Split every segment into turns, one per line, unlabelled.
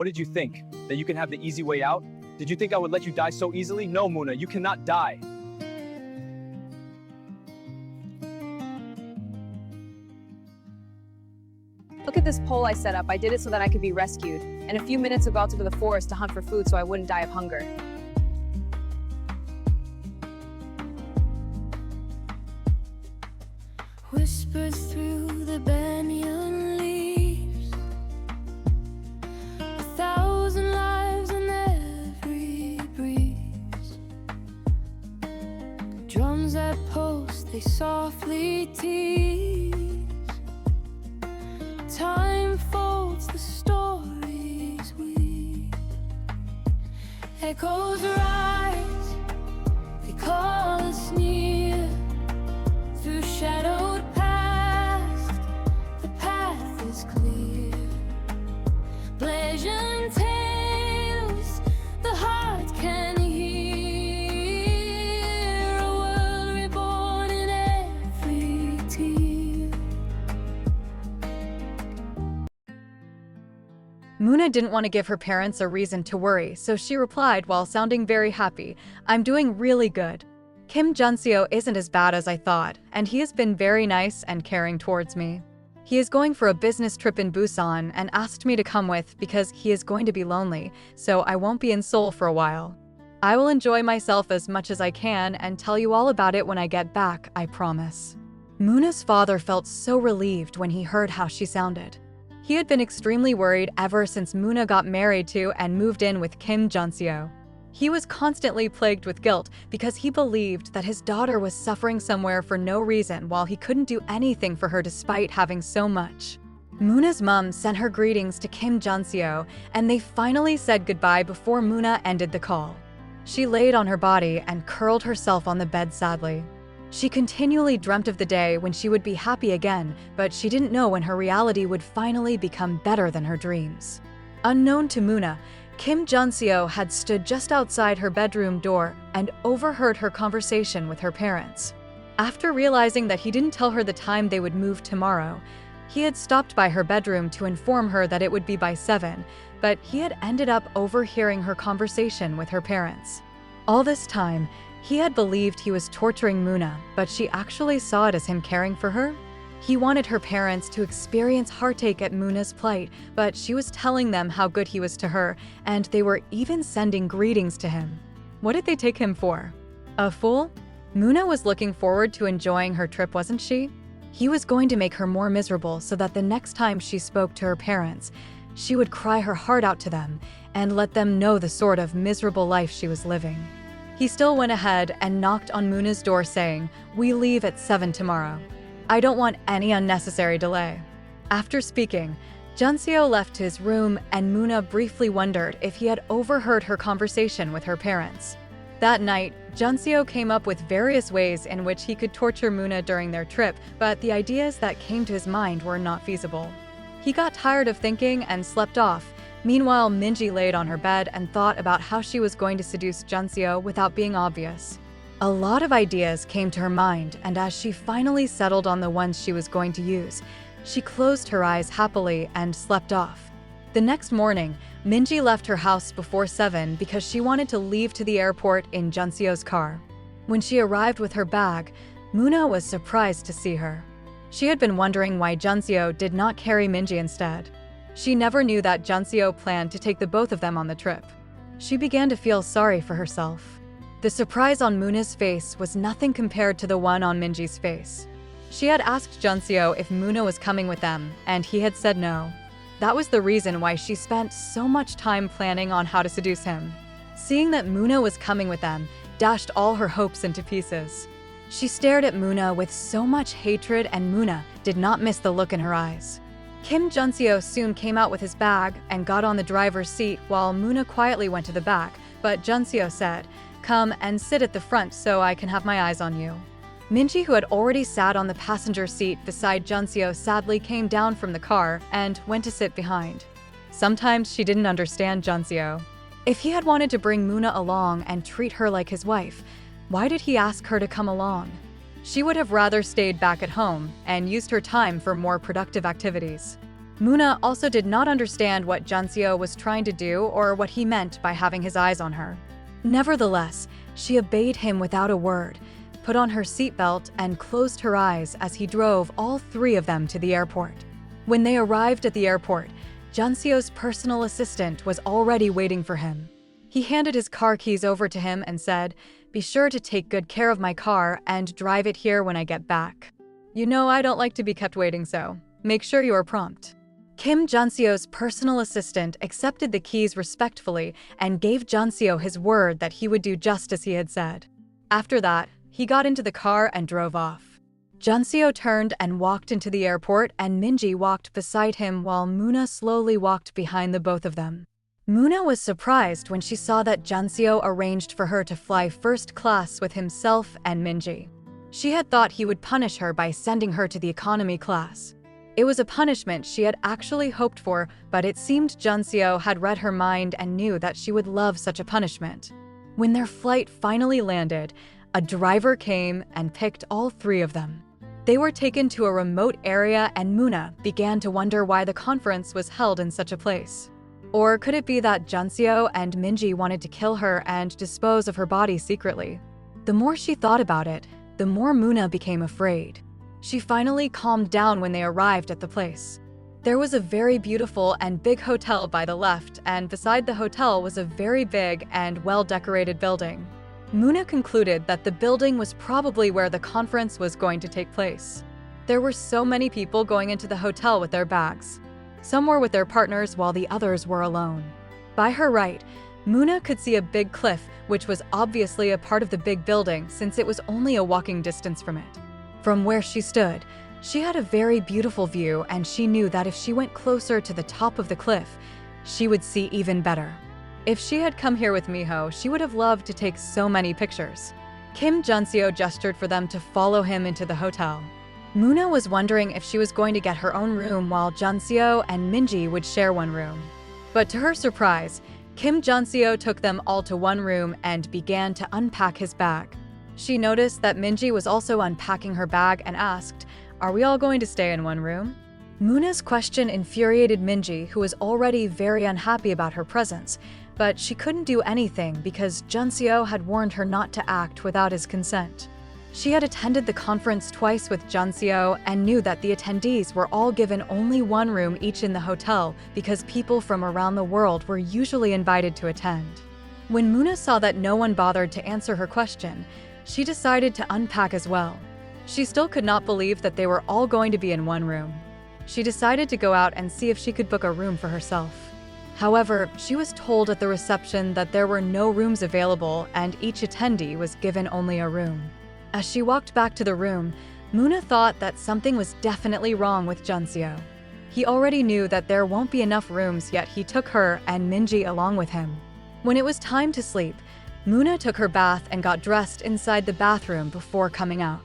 What did you think? That you can have the easy way out? Did you think I would let you die so easily? No, Muna, you cannot die.
Look at this pole I set up. I did it so that I could be rescued. In a few minutes, I'll go out to the forest to hunt for food so I wouldn't die of hunger.
Whisper through the banyan leaves, 1,000 lives in every breeze. Drums that pulse, they softly tease. Time folds the stories we. Echoes rise, they call us near. Through shadowed past, the path is clear. Blasian tales, the heart can hear. A world reborn in every tear.
Muna didn't want to give her parents a reason to worry, so she replied while sounding very happy, "I'm doing really good. Kim Junseo isn't as bad as I thought, and he has been very nice and caring towards me. He is going for a business trip in Busan and asked me to come with because he is going to be lonely, so I won't be in Seoul for a while. I will enjoy myself as much as I can and tell you all about it when I get back, I promise." Muna's father felt so relieved when he heard how she sounded. He had been extremely worried ever since Muna got married to and moved in with Kim Junseo. He was constantly plagued with guilt because he believed that his daughter was suffering somewhere for no reason while he couldn't do anything for her despite having so much. Muna's mom sent her greetings to Kim Junseo, and they finally said goodbye before Muna ended the call. She laid on her body and curled herself on the bed sadly. She continually dreamt of the day when she would be happy again, but she didn't know when her reality would finally become better than her dreams. Unknown to Muna, Kim Junseo had stood just outside her bedroom door and overheard her conversation with her parents. After realizing that he didn't tell her the time they would move tomorrow, he had stopped by her bedroom to inform her that it would be by 7, but he had ended up overhearing her conversation with her parents. All this time, he had believed he was torturing Muna, but she actually saw it as him caring for her. He wanted her parents to experience heartache at Muna's plight, but she was telling them how good he was to her, and they were even sending greetings to him. What did they take him for? A fool? Muna was looking forward to enjoying her trip, wasn't she? He was going to make her more miserable so that the next time she spoke to her parents, she would cry her heart out to them and let them know the sort of miserable life she was living. He still went ahead and knocked on Muna's door saying, "We leave at 7 tomorrow. I don't want any unnecessary delay." After speaking, Junseo left his room and Muna briefly wondered if he had overheard her conversation with her parents. That night, Junseo came up with various ways in which he could torture Muna during their trip, but the ideas that came to his mind were not feasible. He got tired of thinking and slept off. Meanwhile, Minji laid on her bed and thought about how she was going to seduce Junseo without being obvious. A lot of ideas came to her mind, and as she finally settled on the ones she was going to use, she closed her eyes happily and slept off. The next morning, Minji left her house before 7 because she wanted to leave to the airport in Junseo's car. When she arrived with her bag, Muna was surprised to see her. She had been wondering why Junseo did not carry Minji instead. She never knew that Junseo planned to take the both of them on the trip. She began to feel sorry for herself. The surprise on Muna's face was nothing compared to the one on Minji's face. She had asked Junseo if Muna was coming with them, and he had said no. That was the reason why she spent so much time planning on how to seduce him. Seeing that Muna was coming with them dashed all her hopes into pieces. She stared at Muna with so much hatred, and Muna did not miss the look in her eyes. Kim Junseo soon came out with his bag and got on the driver's seat while Muna quietly went to the back, but Junseo said, "Come and sit at the front so I can have my eyes on you." Minji, who had already sat on the passenger seat beside Junseo, sadly came down from the car and went to sit behind. Sometimes she didn't understand Junseo. If he had wanted to bring Muna along and treat her like his wife, why did he ask her to come along? She would have rather stayed back at home and used her time for more productive activities. Muna also did not understand what Junseo was trying to do or what he meant by having his eyes on her. Nevertheless, she obeyed him without a word, put on her seatbelt, and closed her eyes as he drove all three of them to the airport. When they arrived at the airport, Junseo's personal assistant was already waiting for him. He handed his car keys over to him and said, "Be sure to take good care of my car and drive it here when I get back. You know I don't like to be kept waiting, so make sure you are prompt." Kim Junseo's personal assistant accepted the keys respectfully and gave Junseo his word that he would do just as he had said. After that, he got into the car and drove off. Junseo turned and walked into the airport, and Minji walked beside him while Muna slowly walked behind the both of them. Muna was surprised when she saw that Junseo arranged for her to fly first class with himself and Minji. She had thought he would punish her by sending her to the economy class. It was a punishment she had actually hoped for, but it seemed Junseo had read her mind and knew that she would love such a punishment. When their flight finally landed, a driver came and picked all three of them. They were taken to a remote area, and Muna began to wonder why the conference was held in such a place. Or could it be that Junseo and Minji wanted to kill her and dispose of her body secretly? The more she thought about it, the more Muna became afraid. She finally calmed down when they arrived at the place. There was a very beautiful and big hotel by the left, and beside the hotel was a very big and well-decorated building. Muna concluded that the building was probably where the conference was going to take place. There were so many people going into the hotel with their bags. Some were with their partners while the others were alone. By her right, Muna could see a big cliff, which was obviously a part of the big building since it was only a walking distance from it. From where she stood, she had a very beautiful view, and she knew that if she went closer to the top of the cliff, she would see even better. If she had come here with Miho, she would have loved to take so many pictures. Kim Junseo gestured for them to follow him into the hotel. Muna was wondering if she was going to get her own room while Junseo and Minji would share one room. But to her surprise, Kim Junseo took them all to one room and began to unpack his bag. She noticed that Minji was also unpacking her bag and asked, "Are we all going to stay in one room?" Muna's question infuriated Minji, who was already very unhappy about her presence, but she couldn't do anything because Junseo had warned her not to act without his consent. She had attended the conference twice with Junseo and knew that the attendees were all given only one room each in the hotel because people from around the world were usually invited to attend. When Muna saw that no one bothered to answer her question, she decided to unpack as well. She still could not believe that they were all going to be in one room. She decided to go out and see if she could book a room for herself. However, she was told at the reception that there were no rooms available and each attendee was given only a room. As she walked back to the room, Muna thought that something was definitely wrong with Junseo. He already knew that there won't be enough rooms, yet he took her and Minji along with him. When it was time to sleep, Muna took her bath and got dressed inside the bathroom before coming out.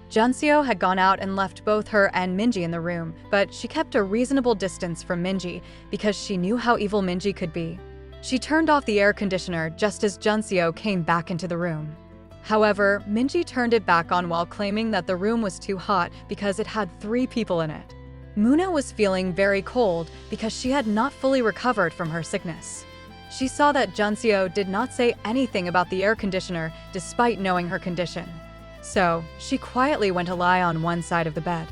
Junseo had gone out and left both her and Minji in the room, but she kept a reasonable distance from Minji because she knew how evil Minji could be. She turned off the air conditioner just as Junseo came back into the room. However, Minji turned it back on while claiming that the room was too hot because it had 3 people in it. Muna was feeling very cold because she had not fully recovered from her sickness. She saw that Junseo did not say anything about the air conditioner despite knowing her condition. So, she quietly went to lie on one side of the bed.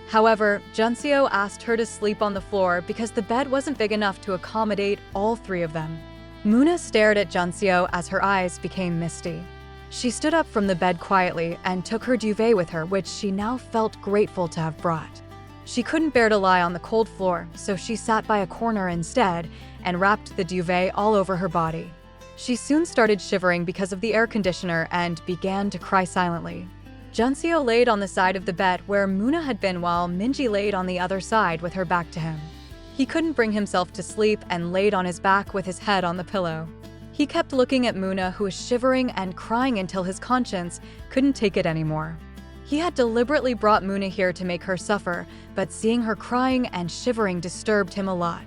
However, Junseo asked her to sleep on the floor because the bed wasn't big enough to accommodate all 3 of them. Muna stared at Junseo as her eyes became misty. She stood up from the bed quietly and took her duvet with her, which she now felt grateful to have brought. She couldn't bear to lie on the cold floor, so she sat by a corner instead and wrapped the duvet all over her body. She soon started shivering because of the air conditioner and began to cry silently. Junseo laid on the side of the bed where Muna had been while Minji laid on the other side with her back to him. He couldn't bring himself to sleep and laid on his back with his head on the pillow. He kept looking at Muna, who was shivering and crying until his conscience couldn't take it anymore. He had deliberately brought Muna here to make her suffer, but seeing her crying and shivering disturbed him a lot.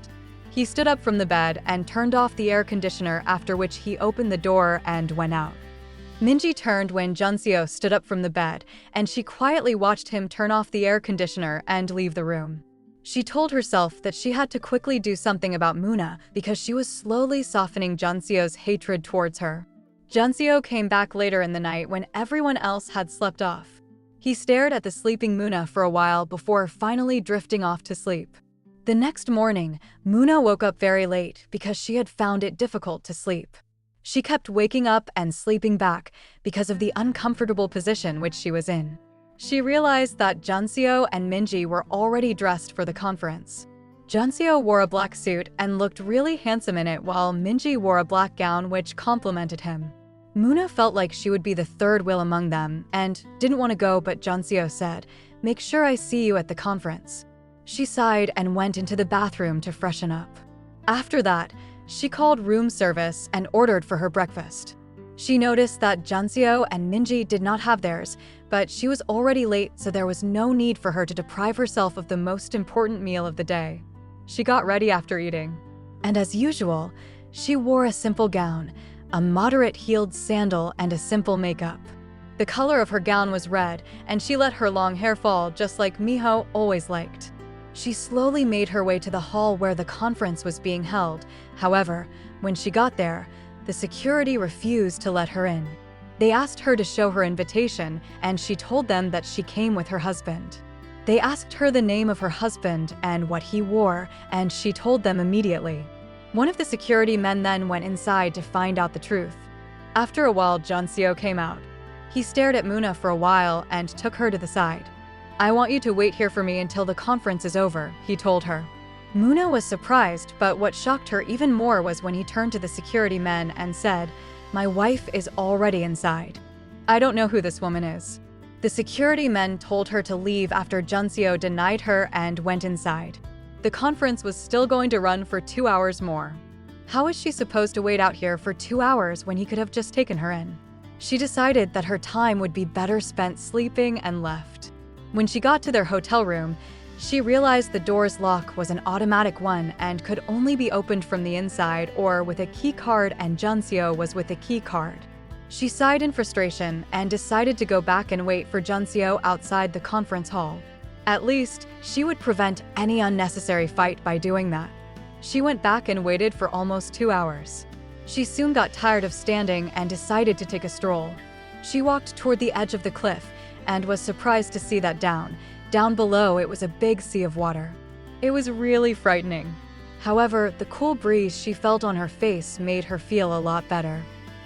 He stood up from the bed and turned off the air conditioner, after which he opened the door and went out. Minji turned when Junseo stood up from the bed, and she quietly watched him turn off the air conditioner and leave the room. She told herself that she had to quickly do something about Muna because she was slowly softening Junseo's hatred towards her. Junseo came back later in the night when everyone else had slept off. He stared at the sleeping Muna for a while before finally drifting off to sleep. The next morning, Muna woke up very late because she had found it difficult to sleep. She kept waking up and sleeping back because of the uncomfortable position which she was in. She realized that Junseo and Minji were already dressed for the conference. Junseo wore a black suit and looked really handsome in it, while Minji wore a black gown which complimented him. Muna felt like she would be the third wheel among them and didn't want to go, but Junseo said, "Make sure I see you at the conference." She sighed and went into the bathroom to freshen up. After that, she called room service and ordered for her breakfast. She noticed that Junseo and Minji did not have theirs, but she was already late, so there was no need for her to deprive herself of the most important meal of the day. She got ready after eating. And as usual, she wore a simple gown, a moderate heeled sandal, and a simple makeup. The color of her gown was red, and she let her long hair fall just like Miho always liked. She slowly made her way to the hall where the conference was being held. However, when she got there, the security refused to let her in. They asked her to show her invitation, and she told them that she came with her husband. They asked her the name of her husband and what he wore, and she told them immediately. One of the security men then went inside to find out the truth. After a while, Junseo came out. He stared at Muna for a while and took her to the side. "I want you to wait here for me until the conference is over," he told her. Muna was surprised, but what shocked her even more was when he turned to the security men and said, "My wife is already inside. I don't know who this woman is." The security men told her to leave after Junseo denied her and went inside. The conference was still going to run for 2 hours more. How was she supposed to wait out here for 2 hours when he could have just taken her in? She decided that her time would be better spent sleeping and left. When she got to their hotel room, she realized the door's lock was an automatic one and could only be opened from the inside or with a key card, and Junseo was with a key card. She sighed in frustration and decided to go back and wait for Junseo outside the conference hall. At least, she would prevent any unnecessary fight by doing that. She went back and waited for almost 2 hours. She soon got tired of standing and decided to take a stroll. She walked toward the edge of the cliff and was surprised to see that down below it was a big sea of water. It was really frightening. However, the cool breeze she felt on her face made her feel a lot better.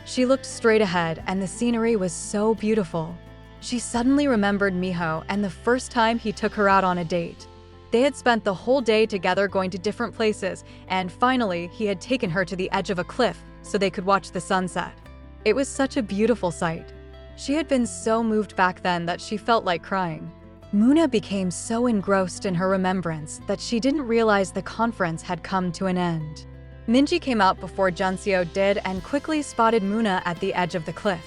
She looked straight ahead and the scenery was so beautiful. She suddenly remembered Miho and the first time he took her out on a date. They had spent the whole day together going to different places, and finally he had taken her to the edge of a cliff so they could watch the sunset. It was such a beautiful sight. She had been so moved back then that she felt like crying. Muna became so engrossed in her remembrance that she didn't realize the conference had come to an end. Minji came out before Junseo did and quickly spotted Muna at the edge of the cliff.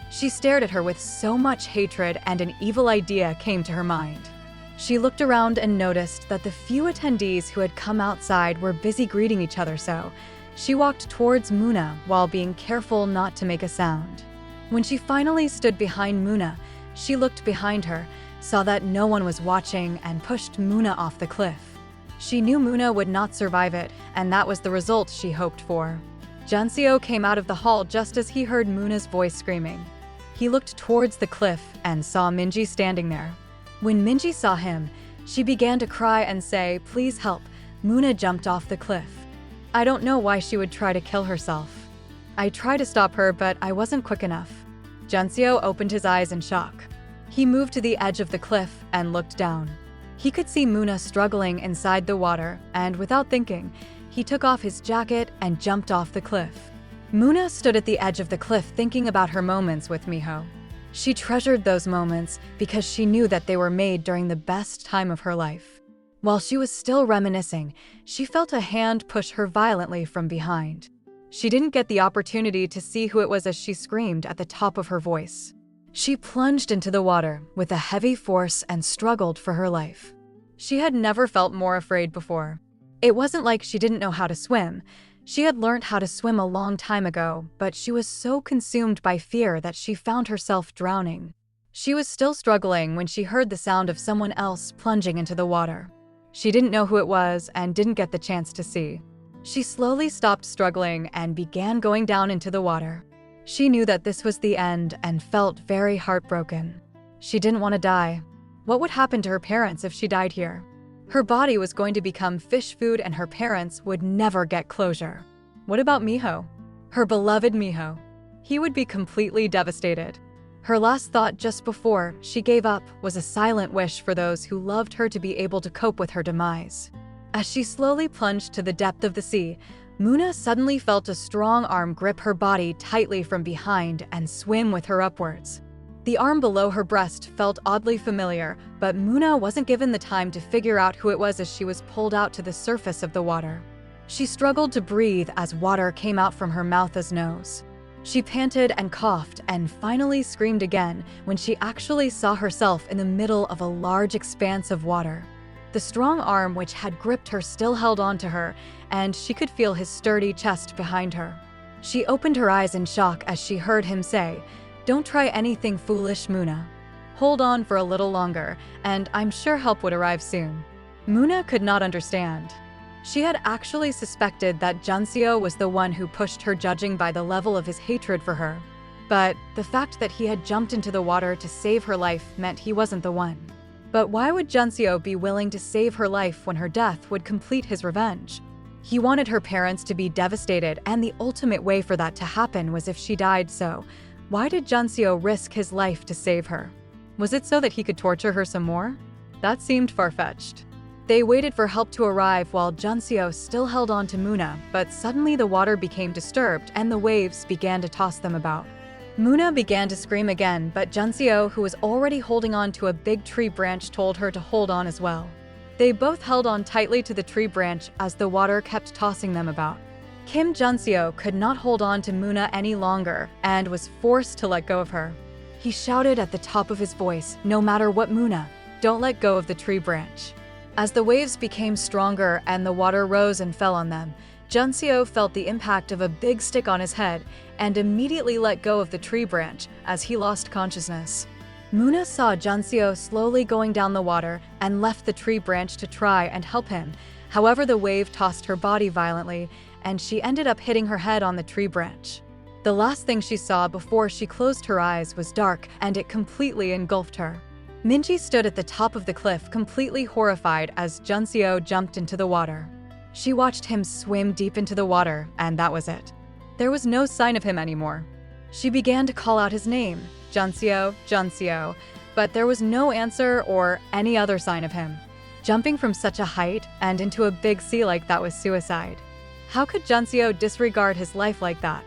She stared at her with so much hatred, and an evil idea came to her mind. She looked around and noticed that the few attendees who had come outside were busy greeting each other, so she walked towards Muna while being careful not to make a sound. When she finally stood behind Muna, she looked behind her, saw that no one was watching, and pushed Muna off the cliff. She knew Muna would not survive it, and that was the result she hoped for. Junseo came out of the hall just as he heard Muna's voice screaming. He looked towards the cliff and saw Minji standing there. When Minji saw him, she began to cry and say, "Please help." Muna jumped off the cliff. I don't know why she would try to kill herself. I tried to stop her, but I wasn't quick enough. Junseo opened his eyes in shock. He moved to the edge of the cliff and looked down. He could see Muna struggling inside the water, and without thinking, he took off his jacket and jumped off the cliff. Muna stood at the edge of the cliff thinking about her moments with Miho. She treasured those moments because she knew that they were made during the best time of her life. While she was still reminiscing, she felt a hand push her violently from behind. She didn't get the opportunity to see who it was as she screamed at the top of her voice. She plunged into the water with a heavy force and struggled for her life. She had never felt more afraid before. It wasn't like she didn't know how to swim. She had learned how to swim a long time ago, but she was so consumed by fear that she found herself drowning. She was still struggling when she heard the sound of someone else plunging into the water. She didn't know who it was and didn't get the chance to see. She slowly stopped struggling and began going down into the water. She knew that this was the end and felt very heartbroken. She didn't want to die. What would happen to her parents if she died here? Her body was going to become fish food and her parents would never get closure. What about Miho? Her beloved Miho. He would be completely devastated. Her last thought just before she gave up was a silent wish for those who loved her to be able to cope with her demise. As she slowly plunged to the depth of the sea, Muna suddenly felt a strong arm grip her body tightly from behind and swim with her upwards. The arm below her breast felt oddly familiar, but Muna wasn't given the time to figure out who it was as she was pulled out to the surface of the water. She struggled to breathe as water came out from her mouth as nose. She panted and coughed and finally screamed again when she actually saw herself in the middle of a large expanse of water. The strong arm which had gripped her still held on to her, and she could feel his sturdy chest behind her. She opened her eyes in shock as she heard him say, "Don't try anything foolish, Muna. Hold on for a little longer, and I'm sure help would arrive soon." Muna could not understand. She had actually suspected that Junseo was the one who pushed her, judging by the level of his hatred for her. But the fact that he had jumped into the water to save her life meant he wasn't the one. But why would Junseo be willing to save her life when her death would complete his revenge? He wanted her parents to be devastated, and the ultimate way for that to happen was if she died, so why did Junseo risk his life to save her? Was it so that he could torture her some more? That seemed far-fetched. They waited for help to arrive while Junseo still held on to Muna, but suddenly the water became disturbed and the waves began to toss them about. Muna began to scream again, but Junseo, who was already holding on to a big tree branch, told her to hold on as well. They both held on tightly to the tree branch as the water kept tossing them about. Kim Junseo could not hold on to Muna any longer and was forced to let go of her. He shouted at the top of his voice, "No matter what, Muna, don't let go of the tree branch." As the waves became stronger and the water rose and fell on them, Junseo felt the impact of a big stick on his head and immediately let go of the tree branch as he lost consciousness. Muna saw Junseo slowly going down the water and left the tree branch to try and help him. However, the wave tossed her body violently and she ended up hitting her head on the tree branch. The last thing she saw before she closed her eyes was dark and it completely engulfed her. Minji stood at the top of the cliff completely horrified as Junseo jumped into the water. She watched him swim deep into the water, and that was it. There was no sign of him anymore. She began to call out his name, Junseo, Junseo, but there was no answer or any other sign of him. Jumping from such a height and into a big sea like that was suicide. How could Junseo disregard his life like that?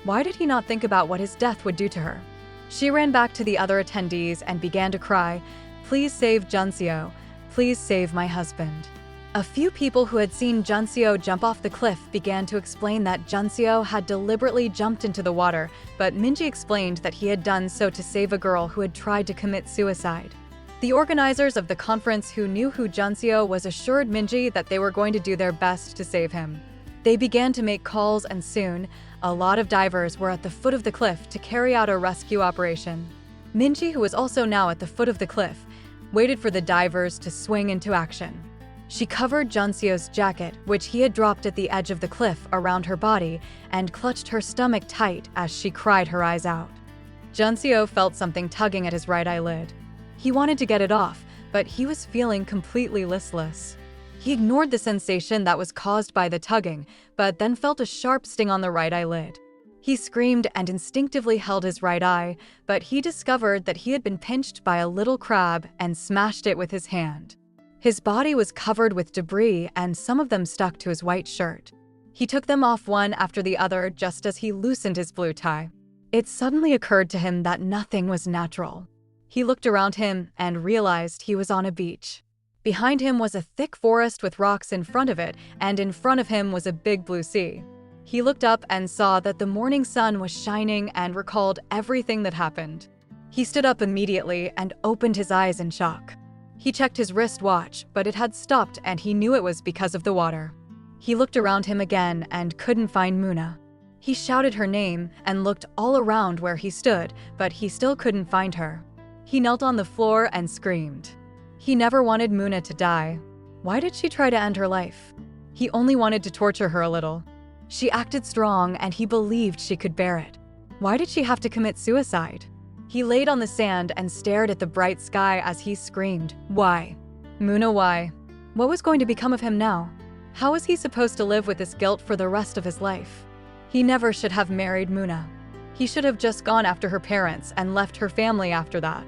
Why did he not think about what his death would do to her? She ran back to the other attendees and began to cry, "Please save Junseo. Please save my husband." A few people who had seen Junseo jump off the cliff began to explain that Junseo had deliberately jumped into the water, but Minji explained that he had done so to save a girl who had tried to commit suicide. The organizers of the conference, who knew who Junseo was, assured Minji that they were going to do their best to save him. They began to make calls, and soon, a lot of divers were at the foot of the cliff to carry out a rescue operation. Minji, who was also now at the foot of the cliff, waited for the divers to swing into action. She covered Junseo's jacket, which he had dropped at the edge of the cliff, around her body and clutched her stomach tight as she cried her eyes out. Junseo felt something tugging at his right eyelid. He wanted to get it off, but he was feeling completely listless. He ignored the sensation that was caused by the tugging, but then felt a sharp sting on the right eyelid. He screamed and instinctively held his right eye, but he discovered that he had been pinched by a little crab and smashed it with his hand. His body was covered with debris and some of them stuck to his white shirt. He took them off one after the other just as he loosened his blue tie. It suddenly occurred to him that nothing was natural. He looked around him and realized he was on a beach. Behind him was a thick forest with rocks in front of it, and in front of him was a big blue sea. He looked up and saw that the morning sun was shining and recalled everything that happened. He stood up immediately and opened his eyes in shock. He checked his wristwatch, but it had stopped and he knew it was because of the water. He looked around him again and couldn't find Muna. He shouted her name and looked all around where he stood, but he still couldn't find her. He knelt on the floor and screamed. He never wanted Muna to die. Why did she try to end her life? He only wanted to torture her a little. She acted strong and he believed she could bear it. Why did she have to commit suicide? He laid on the sand and stared at the bright sky as he screamed, "Why? Muna, why?" What was going to become of him now? How was he supposed to live with this guilt for the rest of his life? He never should have married Muna. He should have just gone after her parents and left her family after that.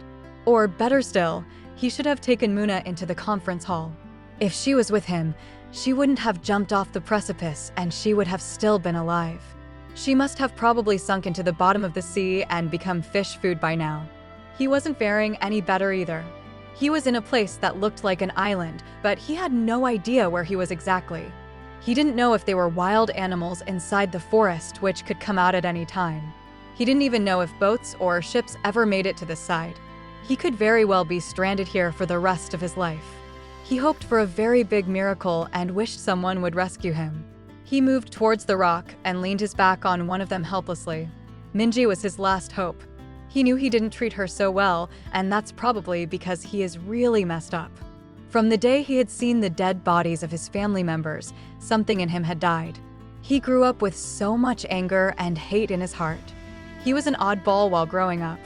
Or better still, he should have taken Muna into the conference hall. If she was with him, she wouldn't have jumped off the precipice and she would have still been alive. She must have probably sunk into the bottom of the sea and become fish food by now. He wasn't faring any better either. He was in a place that looked like an island, but he had no idea where he was exactly. He didn't know if they were wild animals inside the forest which could come out at any time. He didn't even know if boats or ships ever made it to this side. He could very well be stranded here for the rest of his life. He hoped for a very big miracle and wished someone would rescue him. He moved towards the rock and leaned his back on one of them helplessly. Minji was his last hope. He knew he didn't treat her so well, and that's probably because he is really messed up. From the day he had seen the dead bodies of his family members, something in him had died. He grew up with so much anger and hate in his heart. He was an oddball while growing up.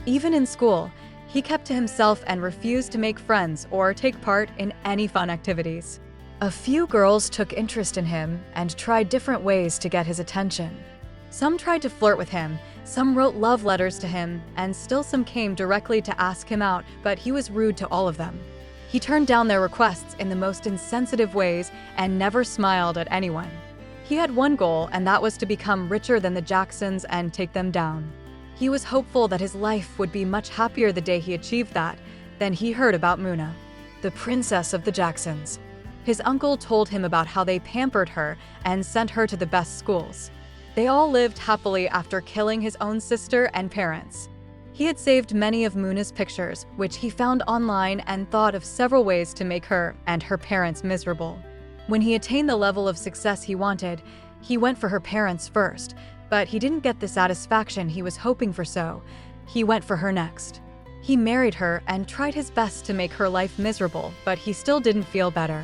Even in school, he kept to himself and refused to make friends or take part in any fun activities. A few girls took interest in him and tried different ways to get his attention. Some tried to flirt with him, some wrote love letters to him, and still some came directly to ask him out, but he was rude to all of them. He turned down their requests in the most insensitive ways and never smiled at anyone. He had one goal, and that was to become richer than the Jacksons and take them down. He was hopeful that his life would be much happier the day he achieved that. Then he heard about Muna, the princess of the Jacksons. His uncle told him about how they pampered her and sent her to the best schools. They all lived happily after killing his own sister and parents. He had saved many of Muna's pictures, which he found online, and thought of several ways to make her and her parents miserable. When he attained the level of success he wanted, he went for her parents first, but he didn't get the satisfaction he was hoping for, so he went for her next. He married her and tried his best to make her life miserable, but he still didn't feel better.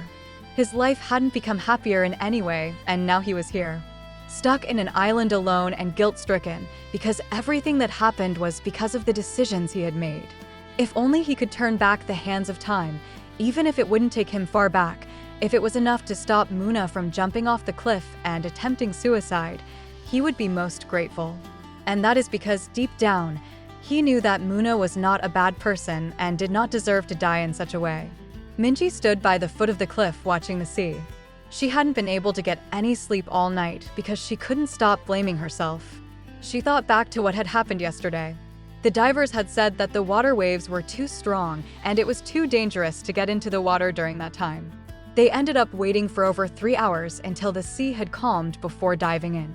His life hadn't become happier in any way, and now he was here, stuck in an island alone and guilt-stricken, because everything that happened was because of the decisions he had made. If only he could turn back the hands of time, even if it wouldn't take him far back, if it was enough to stop Muna from jumping off the cliff and attempting suicide, he would be most grateful. And that is because deep down, he knew that Muna was not a bad person and did not deserve to die in such a way. Minji stood by the foot of the cliff watching the sea. She hadn't been able to get any sleep all night because she couldn't stop blaming herself. She thought back to what had happened yesterday. The divers had said that the water waves were too strong and it was too dangerous to get into the water during that time. They ended up waiting for over 3 hours until the sea had calmed before diving in.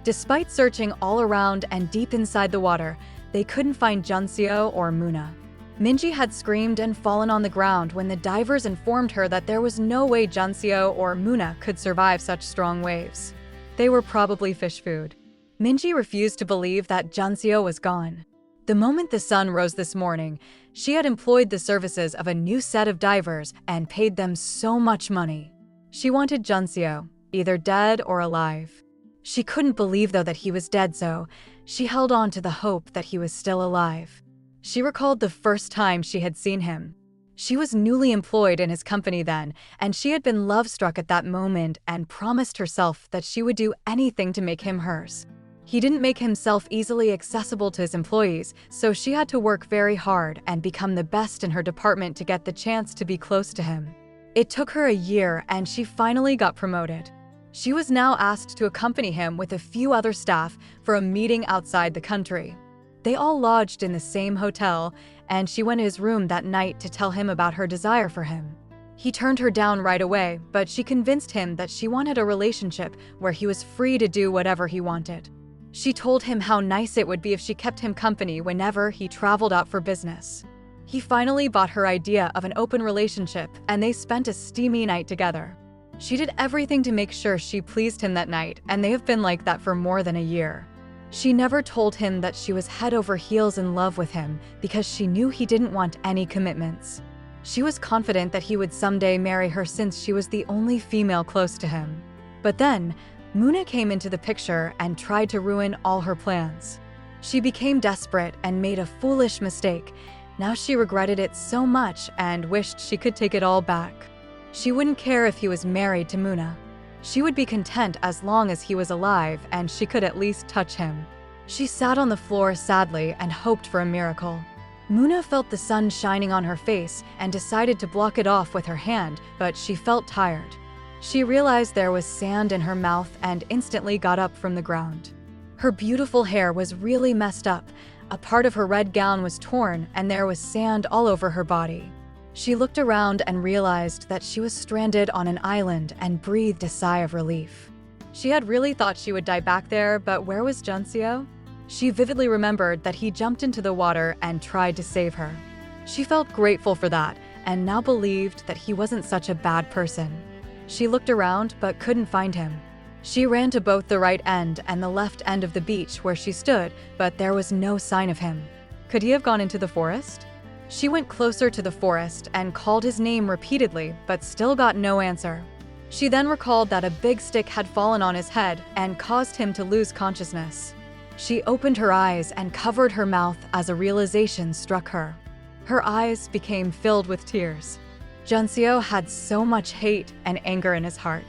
Despite searching all around and deep inside the water, they couldn't find Junseo or Muna. Minji had screamed and fallen on the ground when the divers informed her that there was no way Junseo or Muna could survive such strong waves. They were probably fish food. Minji refused to believe that Junseo was gone. The moment the sun rose this morning, she had employed the services of a new set of divers and paid them so much money. She wanted Junseo, either dead or alive. She couldn't believe, though, that he was dead, so she held on to the hope that he was still alive. She recalled the first time she had seen him. She was newly employed in his company then, and she had been love-struck at that moment and promised herself that she would do anything to make him hers. He didn't make himself easily accessible to his employees, so she had to work very hard and become the best in her department to get the chance to be close to him. It took her a year, and she finally got promoted. She was now asked to accompany him with a few other staff for a meeting outside the country. They all lodged in the same hotel, and she went to his room that night to tell him about her desire for him. He turned her down right away, but she convinced him that she wanted a relationship where he was free to do whatever he wanted. She told him how nice it would be if she kept him company whenever he traveled out for business. He finally bought her idea of an open relationship, and they spent a steamy night together. She did everything to make sure she pleased him that night, and they have been like that for more than a year. She never told him that she was head over heels in love with him because she knew he didn't want any commitments. She was confident that he would someday marry her since she was the only female close to him. But then, Muna came into the picture and tried to ruin all her plans. She became desperate and made a foolish mistake. Now she regretted it so much and wished she could take it all back. She wouldn't care if he was married to Muna. She would be content as long as he was alive and she could at least touch him. She sat on the floor sadly and hoped for a miracle. Muna felt the sun shining on her face and decided to block it off with her hand, but she felt tired. She realized there was sand in her mouth and instantly got up from the ground. Her beautiful hair was really messed up. A part of her red gown was torn and there was sand all over her body. She looked around and realized that she was stranded on an island and breathed a sigh of relief. She had really thought she would die back there, but where was Junseo? She vividly remembered that he jumped into the water and tried to save her. She felt grateful for that and now believed that he wasn't such a bad person. She looked around but couldn't find him. She ran to both the right end and the left end of the beach where she stood, but there was no sign of him. Could he have gone into the forest? She went closer to the forest and called his name repeatedly, but still got no answer. She then recalled that a big stick had fallen on his head and caused him to lose consciousness. She opened her eyes and covered her mouth as a realization struck her. Her eyes became filled with tears. Junseo had so much hate and anger in his heart.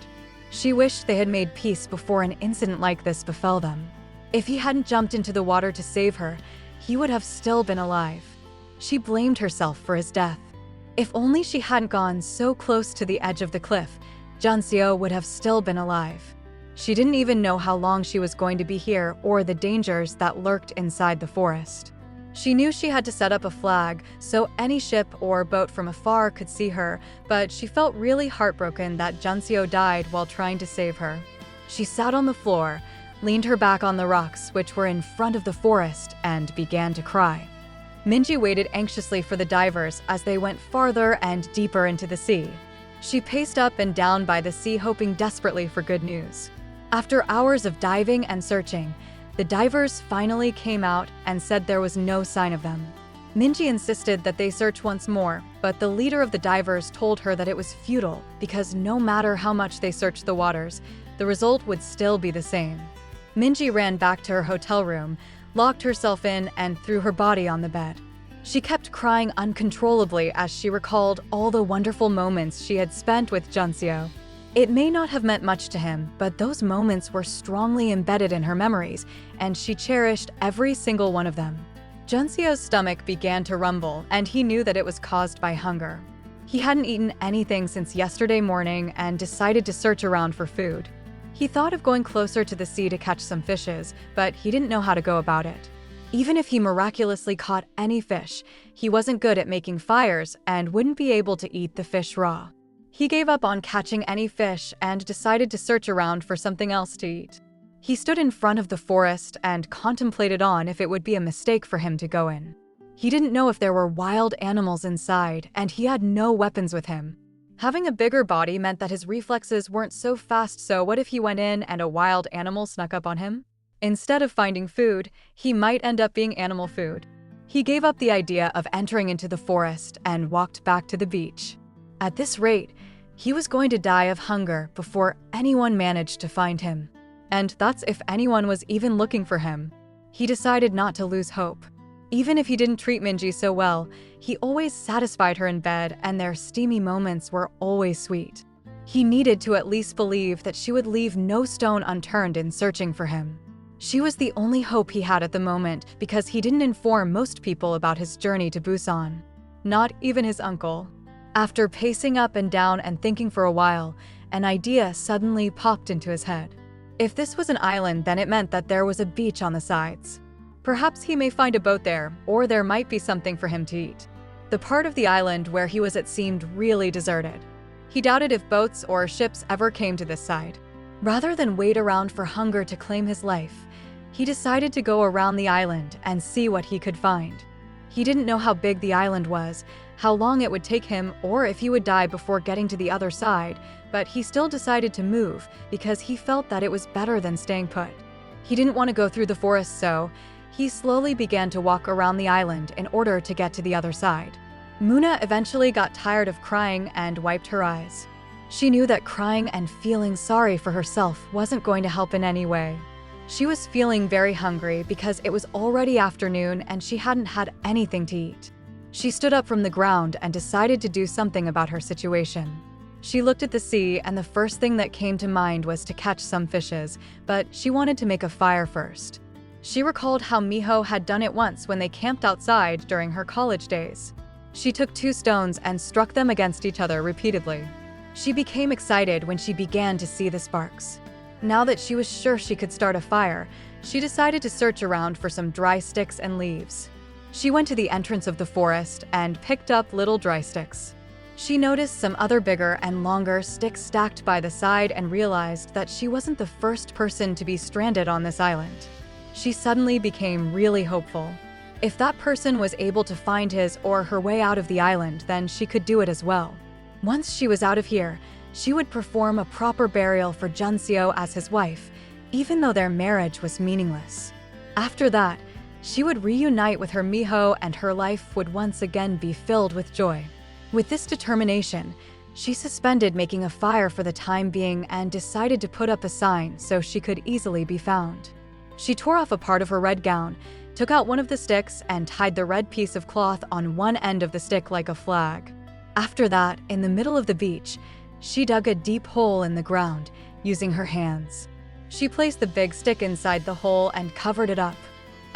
She wished they had made peace before an incident like this befell them. If he hadn't jumped into the water to save her, he would have still been alive. She blamed herself for his death. If only she hadn't gone so close to the edge of the cliff, Junseo would have still been alive. She didn't even know how long she was going to be here or the dangers that lurked inside the forest. She knew she had to set up a flag so any ship or boat from afar could see her, but she felt really heartbroken that Junseo died while trying to save her. She sat on the floor, leaned her back on the rocks which were in front of the forest, and began to cry. Minji waited anxiously for the divers as they went farther and deeper into the sea. She paced up and down by the sea, hoping desperately for good news. After hours of diving and searching, the divers finally came out and said there was no sign of them. Minji insisted that they search once more, but the leader of the divers told her that it was futile because no matter how much they searched the waters, the result would still be the same. Minji ran back to her hotel room, locked herself in, and threw her body on the bed. She kept crying uncontrollably as she recalled all the wonderful moments she had spent with Junseo. It may not have meant much to him, but those moments were strongly embedded in her memories, and she cherished every single one of them. Junseo's stomach began to rumble, and he knew that it was caused by hunger. He hadn't eaten anything since yesterday morning and decided to search around for food. He thought of going closer to the sea to catch some fishes, but he didn't know how to go about it. Even if he miraculously caught any fish, he wasn't good at making fires and wouldn't be able to eat the fish raw. He gave up on catching any fish and decided to search around for something else to eat. He stood in front of the forest and contemplated on if it would be a mistake for him to go in. He didn't know if there were wild animals inside, and he had no weapons with him. Having a bigger body meant that his reflexes weren't so fast, so what if he went in and a wild animal snuck up on him? Instead of finding food, he might end up being animal food. He gave up the idea of entering into the forest and walked back to the beach. At this rate, he was going to die of hunger before anyone managed to find him. And that's if anyone was even looking for him. He decided not to lose hope. Even if he didn't treat Minji so well, he always satisfied her in bed, and their steamy moments were always sweet. He needed to at least believe that she would leave no stone unturned in searching for him. She was the only hope he had at the moment because he didn't inform most people about his journey to Busan. Not even his uncle. After pacing up and down and thinking for a while, an idea suddenly popped into his head. If this was an island, then it meant that there was a beach on the sides. Perhaps he may find a boat there, or there might be something for him to eat. The part of the island where he was at seemed really deserted. He doubted if boats or ships ever came to this side. Rather than wait around for hunger to claim his life, he decided to go around the island and see what he could find. He didn't know how big the island was, how long it would take him, or if he would die before getting to the other side, but he still decided to move because he felt that it was better than staying put. He didn't want to go through the forest, so he slowly began to walk around the island in order to get to the other side. Muna eventually got tired of crying and wiped her eyes. She knew that crying and feeling sorry for herself wasn't going to help in any way. She was feeling very hungry because it was already afternoon and she hadn't had anything to eat. She stood up from the ground and decided to do something about her situation. She looked at the sea, and the first thing that came to mind was to catch some fishes, but she wanted to make a fire first. She recalled how Miho had done it once when they camped outside during her college days. She took 2 stones and struck them against each other repeatedly. She became excited when she began to see the sparks. Now that she was sure she could start a fire, she decided to search around for some dry sticks and leaves. She went to the entrance of the forest and picked up little dry sticks. She noticed some other bigger and longer sticks stacked by the side and realized that she wasn't the first person to be stranded on this island. She suddenly became really hopeful. If that person was able to find his or her way out of the island, then she could do it as well. Once she was out of here, she would perform a proper burial for Junseo as his wife, even though their marriage was meaningless. After that, she would reunite with her Miho and her life would once again be filled with joy. With this determination, she suspended making a fire for the time being and decided to put up a sign so she could easily be found. She tore off a part of her red gown, took out one of the sticks, and tied the red piece of cloth on one end of the stick like a flag. After that, in the middle of the beach, she dug a deep hole in the ground, using her hands. She placed the big stick inside the hole and covered it up.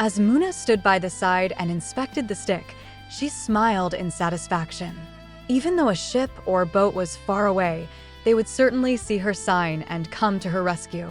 As Muna stood by the side and inspected the stick, she smiled in satisfaction. Even though a ship or boat was far away, they would certainly see her sign and come to her rescue.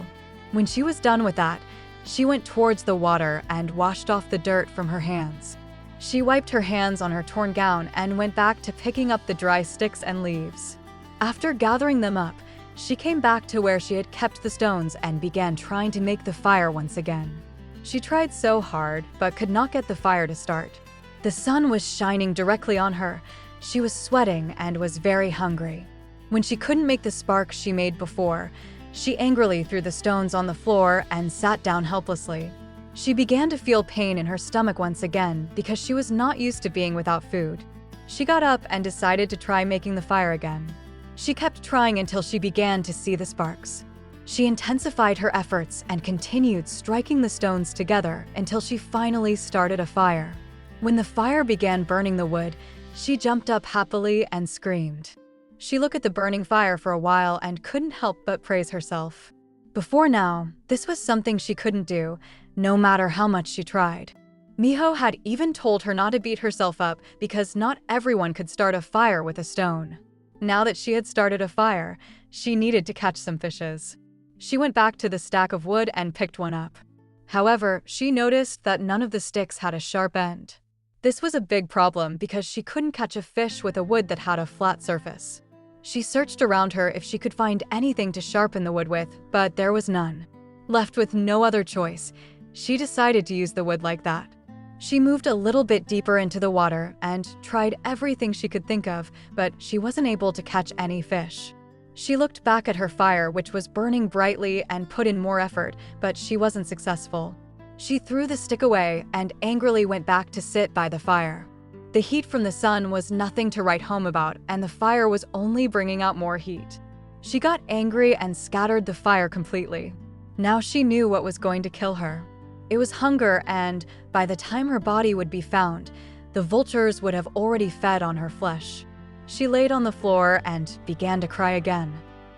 When she was done with that, she went towards the water and washed off the dirt from her hands. She wiped her hands on her torn gown and went back to picking up the dry sticks and leaves. After gathering them up, she came back to where she had kept the stones and began trying to make the fire once again. She tried so hard, but could not get the fire to start. The sun was shining directly on her. She was sweating and was very hungry. When she couldn't make the sparks she made before, she angrily threw the stones on the floor and sat down helplessly. She began to feel pain in her stomach once again because she was not used to being without food. She got up and decided to try making the fire again. She kept trying until she began to see the sparks. She intensified her efforts and continued striking the stones together until she finally started a fire. When the fire began burning the wood, she jumped up happily and screamed. She looked at the burning fire for a while and couldn't help but praise herself. Before now, this was something she couldn't do, no matter how much she tried. Miho had even told her not to beat herself up because not everyone could start a fire with a stone. Now that she had started a fire, she needed to catch some fishes. She went back to the stack of wood and picked one up. However, she noticed that none of the sticks had a sharp end. This was a big problem because she couldn't catch a fish with a wood that had a flat surface. She searched around her if she could find anything to sharpen the wood with, but there was none. Left with no other choice, she decided to use the wood like that. She moved a little bit deeper into the water and tried everything she could think of, but she wasn't able to catch any fish. She looked back at her fire, which was burning brightly, and put in more effort, but she wasn't successful. She threw the stick away and angrily went back to sit by the fire. The heat from the sun was nothing to write home about, and the fire was only bringing out more heat. She got angry and scattered the fire completely. Now she knew what was going to kill her. It was hunger, and by the time her body would be found, the vultures would have already fed on her flesh. She laid on the floor and began to cry again.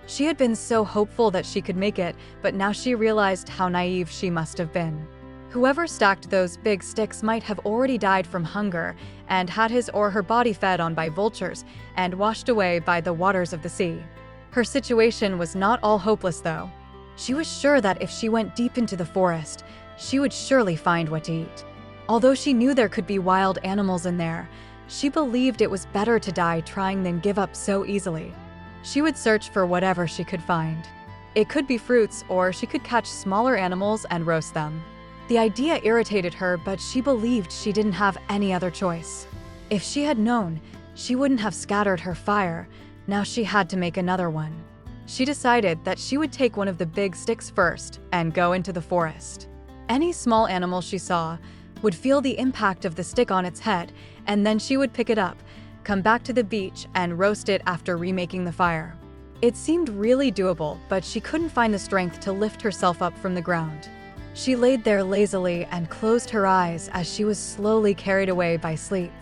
She had been so hopeful that she could make it, but now she realized how naive she must have been. Whoever stacked those big sticks might have already died from hunger and had his or her body fed on by vultures and washed away by the waters of the sea. Her situation was not all hopeless, though. She was sure that if she went deep into the forest, she would surely find what to eat. Although she knew there could be wild animals in there, she believed it was better to die trying than give up so easily. She would search for whatever she could find. It could be fruits, or she could catch smaller animals and roast them. The idea irritated her, but she believed she didn't have any other choice. If she had known, she wouldn't have scattered her fire. Now she had to make another one. She decided that she would take one of the big sticks first and go into the forest. Any small animal she saw would feel the impact of the stick on its head, and then she would pick it up, come back to the beach, and roast it after remaking the fire. It seemed really doable, but she couldn't find the strength to lift herself up from the ground. She laid there lazily and closed her eyes as she was slowly carried away by sleep.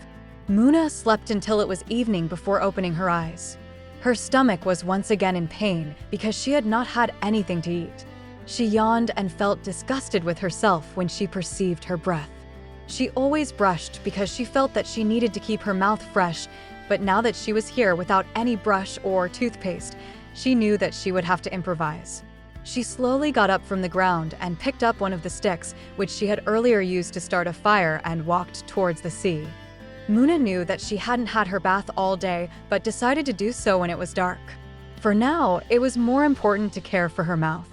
Muna slept until it was evening before opening her eyes. Her stomach was once again in pain because she had not had anything to eat. She yawned and felt disgusted with herself when she perceived her breath. She always brushed because she felt that she needed to keep her mouth fresh, but now that she was here without any brush or toothpaste, she knew that she would have to improvise. She slowly got up from the ground and picked up one of the sticks, which she had earlier used to start a fire, and walked towards the sea. Muna knew that she hadn't had her bath all day, but decided to do so when it was dark. For now, it was more important to care for her mouth.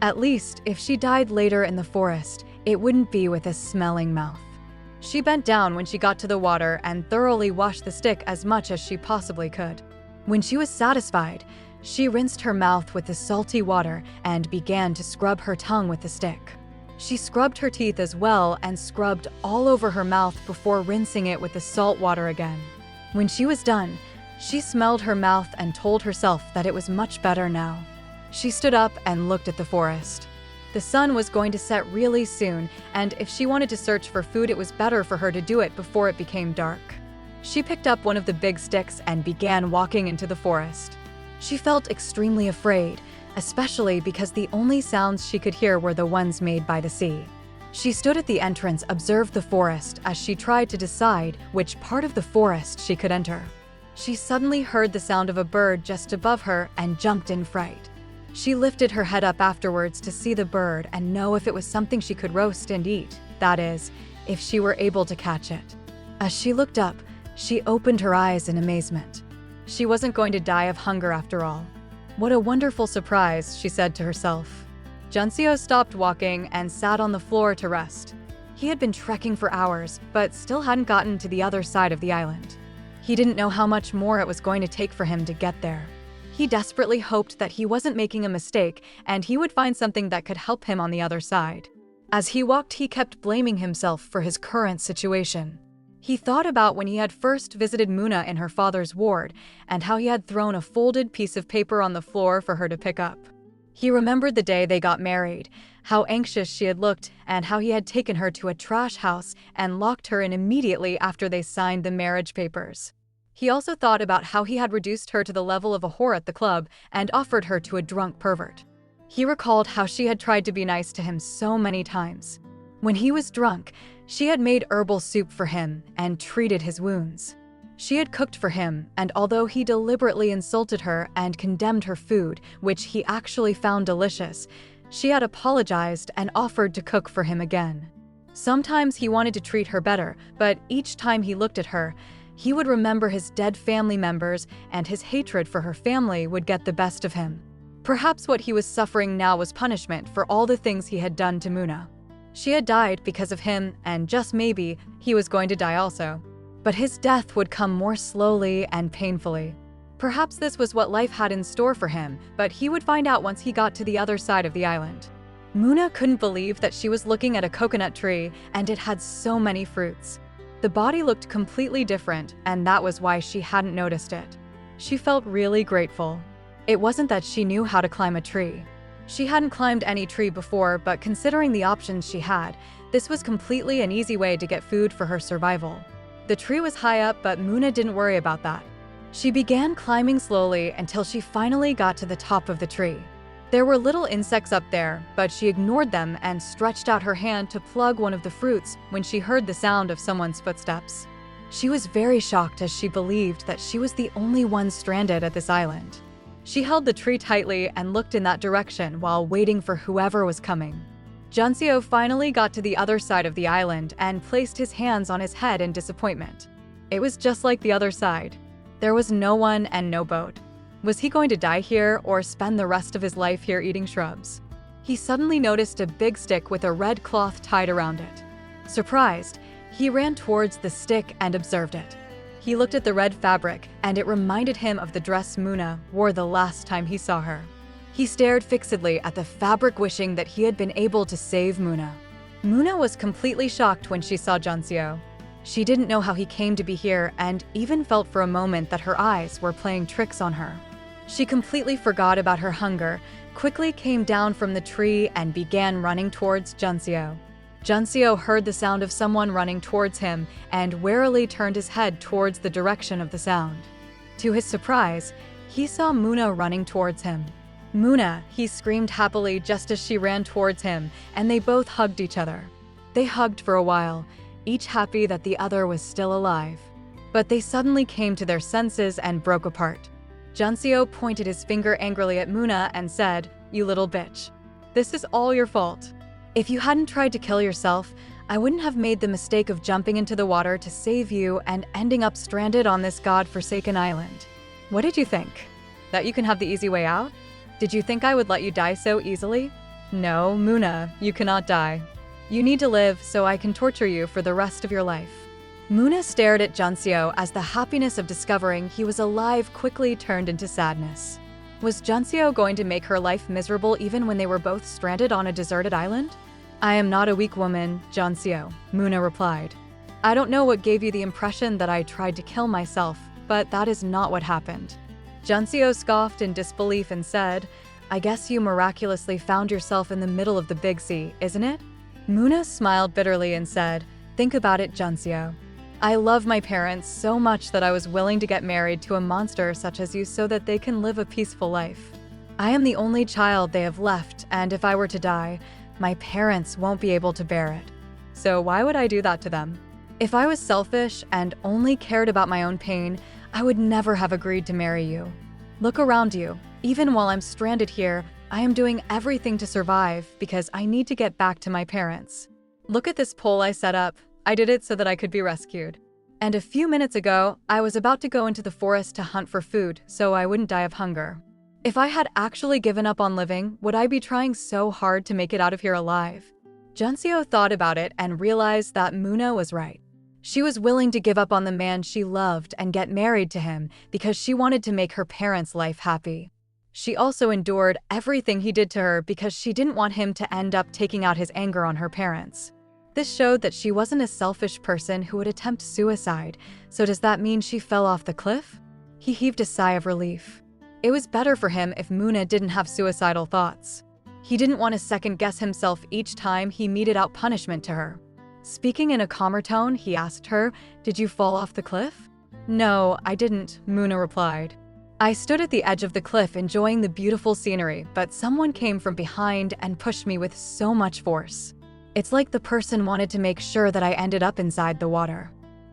At least, if she died later in the forest, it wouldn't be with a smelling mouth. She bent down when she got to the water and thoroughly washed the stick as much as she possibly could. When she was satisfied, she rinsed her mouth with the salty water and began to scrub her tongue with the stick. She scrubbed her teeth as well and scrubbed all over her mouth before rinsing it with the salt water again. When she was done, she smelled her mouth and told herself that it was much better now. She stood up and looked at the forest. The sun was going to set really soon, and if she wanted to search for food, it was better for her to do it before it became dark. She picked up one of the big sticks and began walking into the forest. She felt extremely afraid, especially because the only sounds she could hear were the ones made by the sea. She stood at the entrance, observed the forest as she tried to decide which part of the forest she could enter. She suddenly heard the sound of a bird just above her and jumped in fright. She lifted her head up afterwards to see the bird and know if it was something she could roast and eat, that is, if she were able to catch it. As she looked up, she opened her eyes in amazement. She wasn't going to die of hunger after all. What a wonderful surprise, she said to herself. Junseo stopped walking and sat on the floor to rest. He had been trekking for hours, but still hadn't gotten to the other side of the island. He didn't know how much more it was going to take for him to get there. He desperately hoped that he wasn't making a mistake and he would find something that could help him on the other side. As he walked, he kept blaming himself for his current situation. He thought about when he had first visited Muna in her father's ward and how he had thrown a folded piece of paper on the floor for her to pick up. He remembered the day they got married, how anxious she had looked, and how he had taken her to a trash house and locked her in immediately after they signed the marriage papers. He also thought about how he had reduced her to the level of a whore at the club and offered her to a drunk pervert. He recalled how she had tried to be nice to him so many times. When he was drunk, she had made herbal soup for him and treated his wounds. She had cooked for him, and although he deliberately insulted her and condemned her food, which he actually found delicious, she had apologized and offered to cook for him again. Sometimes he wanted to treat her better, but each time he looked at her, he would remember his dead family members, and his hatred for her family would get the best of him. Perhaps what he was suffering now was punishment for all the things he had done to Muna. She had died because of him, and just maybe, he was going to die also. But his death would come more slowly and painfully. Perhaps this was what life had in store for him, but he would find out once he got to the other side of the island. Muna couldn't believe that she was looking at a coconut tree, and it had so many fruits. The body looked completely different, and that was why she hadn't noticed it. She felt really grateful. It wasn't that she knew how to climb a tree. She hadn't climbed any tree before, but considering the options she had, this was completely an easy way to get food for her survival. The tree was high up, but Muna didn't worry about that. She began climbing slowly until she finally got to the top of the tree. There were little insects up there, but she ignored them and stretched out her hand to plug one of the fruits when she heard the sound of someone's footsteps. She was very shocked as she believed that she was the only one stranded at this island. She held the tree tightly and looked in that direction while waiting for whoever was coming. Junseo finally got to the other side of the island and placed his hands on his head in disappointment. It was just like the other side. There was no one and no boat. Was he going to die here or spend the rest of his life here eating shrubs? He suddenly noticed a big stick with a red cloth tied around it. Surprised, he ran towards the stick and observed it. He looked at the red fabric, and it reminded him of the dress Muna wore the last time he saw her. He stared fixedly at the fabric, wishing that he had been able to save Muna. Muna was completely shocked when she saw Junseo. She didn't know how he came to be here and even felt for a moment that her eyes were playing tricks on her. She completely forgot about her hunger, quickly came down from the tree and began running towards Junseo. Junseo heard the sound of someone running towards him and warily turned his head towards the direction of the sound. To his surprise, he saw Muna running towards him. "Muna," he screamed happily just as she ran towards him, and they both hugged each other. They hugged for a while, each happy that the other was still alive. But they suddenly came to their senses and broke apart. Junseo pointed his finger angrily at Muna and said, "You little bitch. This is all your fault. If you hadn't tried to kill yourself, I wouldn't have made the mistake of jumping into the water to save you and ending up stranded on this god-forsaken island. What did you think? That you can have the easy way out? Did you think I would let you die so easily? No, Muna, you cannot die. You need to live so I can torture you for the rest of your life." Muna stared at Junseo as the happiness of discovering he was alive quickly turned into sadness. Was Junseo going to make her life miserable even when they were both stranded on a deserted island? "I am not a weak woman, Junseo," Muna replied. "I don't know what gave you the impression that I tried to kill myself, but that is not what happened." Junseo scoffed in disbelief and said, "I guess you miraculously found yourself in the middle of the big sea, isn't it?" Muna smiled bitterly and said, "Think about it, Junseo. I love my parents so much that I was willing to get married to a monster such as you so that they can live a peaceful life. I am the only child they have left, and if I were to die, my parents won't be able to bear it. So why would I do that to them? If I was selfish and only cared about my own pain, I would never have agreed to marry you. Look around you. Even while I'm stranded here, I am doing everything to survive because I need to get back to my parents. Look at this pole I set up. I did it so that I could be rescued. And a few minutes ago, I was about to go into the forest to hunt for food so I wouldn't die of hunger. If I had actually given up on living, would I be trying so hard to make it out of here alive?" Junseo thought about it and realized that Muna was right. She was willing to give up on the man she loved and get married to him because she wanted to make her parents' life happy. She also endured everything he did to her because she didn't want him to end up taking out his anger on her parents. This showed that she wasn't a selfish person who would attempt suicide, so does that mean she fell off the cliff? He heaved a sigh of relief. It was better for him if Muna didn't have suicidal thoughts. He didn't want to second-guess himself each time he meted out punishment to her. Speaking in a calmer tone, he asked her, "Did you fall off the cliff?" "No, I didn't," Muna replied. "I stood at the edge of the cliff enjoying the beautiful scenery, but someone came from behind and pushed me with so much force. It's like the person wanted to make sure that I ended up inside the water.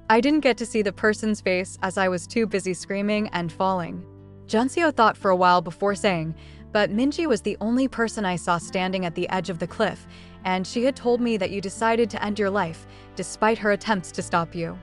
I didn't get to see the person's face as I was too busy screaming and falling." Junseo thought for a while before saying, "But Minji was the only person I saw standing at the edge of the cliff, and she had told me that you decided to end your life, despite her attempts to stop you."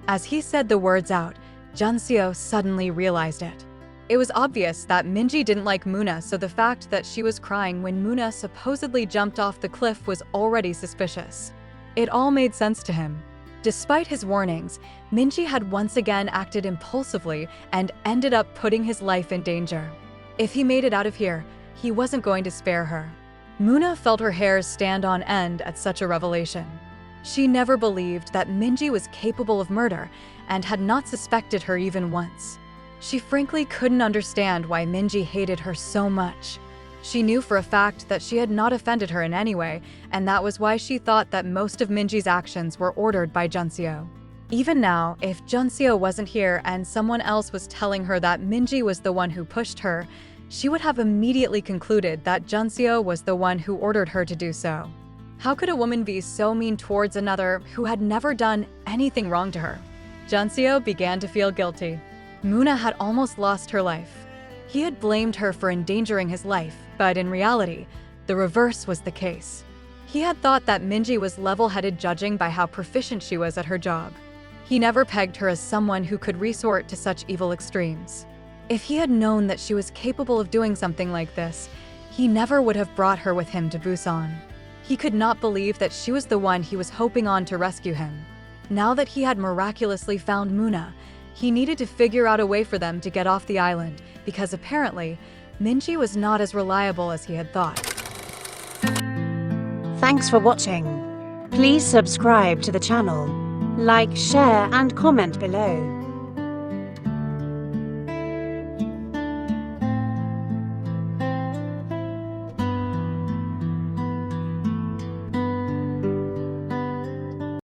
As he said the words out, Junseo suddenly realized it. It was obvious that Minji didn't like Muna, so the fact that she was crying when Muna supposedly jumped off the cliff was already suspicious. It all made sense to him. Despite his warnings, Minji had once again acted impulsively and ended up putting his life in danger. If he made it out of here, he wasn't going to spare her. Muna felt her hairs stand on end at such a revelation. She never believed that Minji was capable of murder and had not suspected her even once. She frankly couldn't understand why Minji hated her so much. She knew for a fact that she had not offended her in any way, and that was why she thought that most of Minji's actions were ordered by Junseo. Even now, if Junseo wasn't here and someone else was telling her that Minji was the one who pushed her, she would have immediately concluded that Junseo was the one who ordered her to do so. How could a woman be so mean towards another who had never done anything wrong to her? Junseo began to feel guilty. Muna had almost lost her life. He had blamed her for endangering his life, but in reality, the reverse was the case. He had thought that Minji was level-headed judging by how proficient she was at her job. He never pegged her as someone who could resort to such evil extremes. If he had known that she was capable of doing something like this, he never would have brought her with him to Busan. He could not believe that she was the one he was hoping on to rescue him. Now that he had miraculously found Muna, he needed to figure out a way for them to get off the island, because apparently, Minji was not as reliable as he had thought.
Thanks for watching. Please subscribe to the channel. Like, share and comment below.